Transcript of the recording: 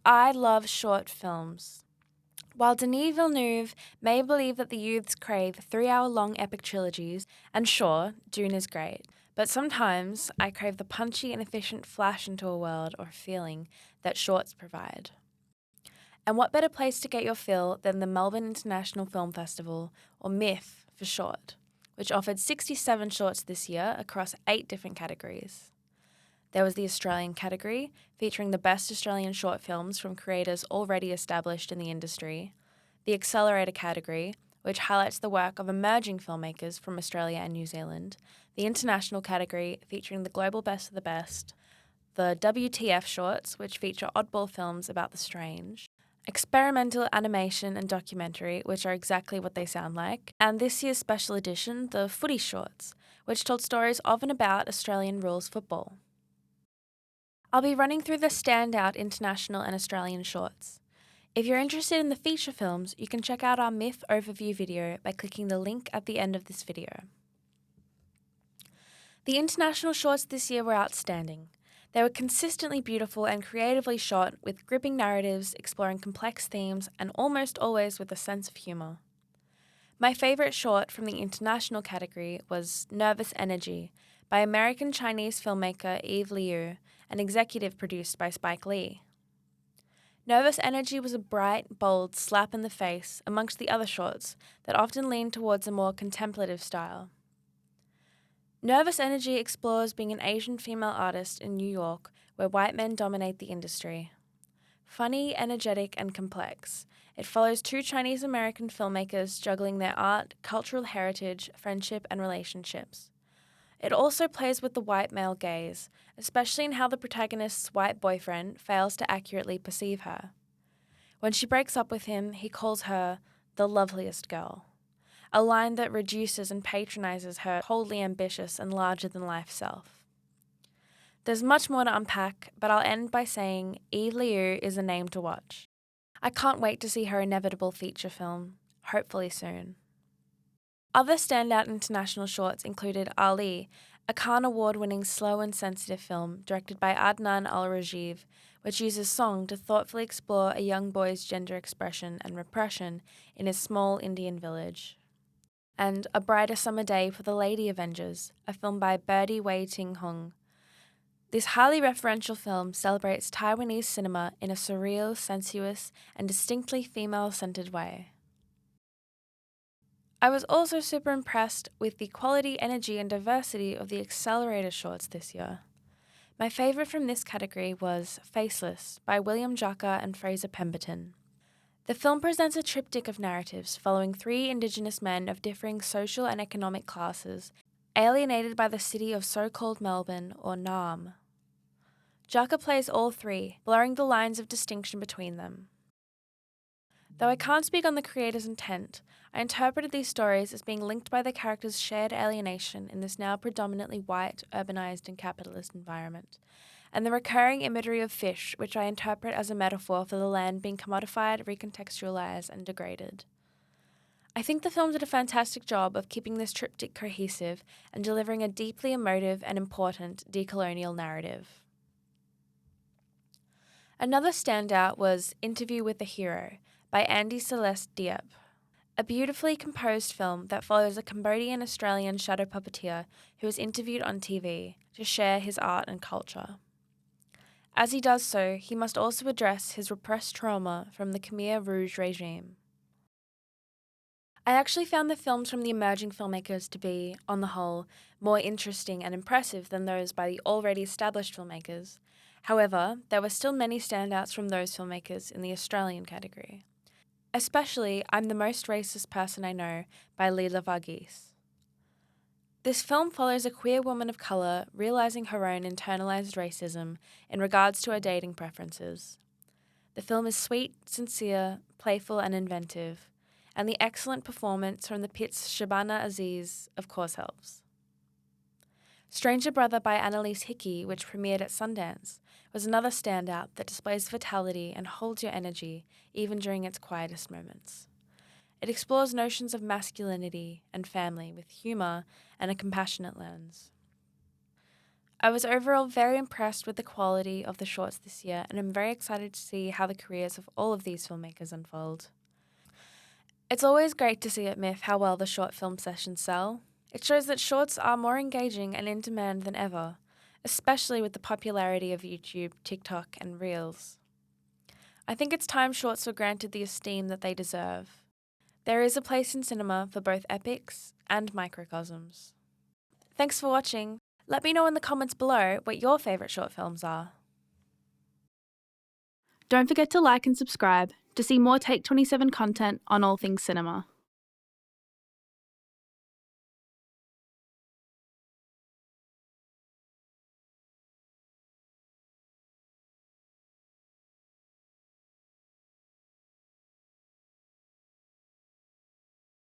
I love short films. While Denis Villeneuve may believe that the youths crave 3-hour-long epic trilogies, and sure, Dune is great, but sometimes I crave the punchy and efficient flash into a world or feeling that shorts provide. And what better place to get your fill than the Melbourne International Film Festival, or MIFF for short, which offered 67 shorts this year across 8 different categories. There was the Australian category, featuring the best Australian short films from creators already established in the industry, the Accelerator category, which highlights the work of emerging filmmakers from Australia and New Zealand, the International category, featuring the global best of the best, the WTF shorts, which feature oddball films about the strange, experimental animation and documentary, which are exactly what they sound like, and this year's special edition, the Footy shorts, which told stories of and about Australian rules football. I'll be running through the standout international and Australian shorts. If you're interested in the feature films, you can check out our MIFF overview video by clicking the link at the end of this video. The international shorts this year were outstanding. They were consistently beautiful and creatively shot, with gripping narratives, exploring complex themes, and almost always with a sense of humour. My favourite short from the international category was Nervous Energy by American-Chinese filmmaker Eve Liu and executive produced by Spike Lee. Nervous Energy was a bright, bold slap in the face amongst the other shorts that often leaned towards a more contemplative style. Nervous Energy explores being an Asian female artist in New York where white men dominate the industry. Funny, energetic, and complex, it follows 2 Chinese-American filmmakers juggling their art, cultural heritage, friendship, and relationships. It also plays with the white male gaze, especially in how the protagonist's white boyfriend fails to accurately perceive her. When she breaks up with him, he calls her the loveliest girl, a line that reduces and patronizes her coldly ambitious and larger-than-life self. There's much more to unpack, but I'll end by saying Eve Liu is a name to watch. I can't wait to see her inevitable feature film, hopefully soon. Other standout international shorts included Ali, a Cannes Award-winning slow and sensitive film directed by Adnan Al-Rajiv, which uses song to thoughtfully explore a young boy's gender expression and repression in his small Indian village. And A Brighter Summer Day for the Lady Avengers, a film by Birdie Wei Ting Hung. This highly referential film celebrates Taiwanese cinema in a surreal, sensuous, and distinctly female-centered way. I was also super impressed with the quality, energy, and diversity of the Accelerator shorts this year. My favourite from this category was Faceless by William Vaca and Fraser Pemberton. The film presents a triptych of narratives following 3 Indigenous men of differing social and economic classes, alienated by the city of so-called Melbourne, or Nam. Vaca plays all 3, blurring the lines of distinction between them. Though I can't speak on the creator's intent, I interpreted these stories as being linked by the characters' shared alienation in this now predominantly white, urbanized, and capitalist environment, and the recurring imagery of fish, which I interpret as a metaphor for the land being commodified, recontextualized, and degraded. I think the film did a fantastic job of keeping this triptych cohesive and delivering a deeply emotive and important decolonial narrative. Another standout was Interview with a Hero by Andy Celeste Diep, a beautifully composed film that follows a Cambodian-Australian shadow puppeteer who is interviewed on TV to share his art and culture. As he does so, he must also address his repressed trauma from the Khmer Rouge regime. I actually found the films from the emerging filmmakers to be, on the whole, more interesting and impressive than those by the already established filmmakers. However, there were still many standouts from those filmmakers in the Australian category. Especially I'm the Most Racist Person I Know by Leela Varghese. This film follows a queer woman of colour realising her own internalised racism in regards to her dating preferences. The film is sweet, sincere, playful and inventive, and the excellent performance from the pit's Shabana Aziz of course helps. Stranger Brother by Annalise Hickey, which premiered at Sundance, was another standout that displays vitality and holds your energy even during its quietest moments. It explores notions of masculinity and family with humour and a compassionate lens. I was overall very impressed with the quality of the shorts this year, and I'm very excited to see how the careers of all of these filmmakers unfold. It's always great to see at MIFF how well the short film sessions sell. It shows that shorts are more engaging and in demand than ever, especially with the popularity of YouTube, TikTok, and Reels. I think it's time shorts were granted the esteem that they deserve. There is a place in cinema for both epics and microcosms. Thanks for watching. Let me know in the comments below what your favourite short films are. Don't forget to like and subscribe to see more Take 27 content on all things cinema.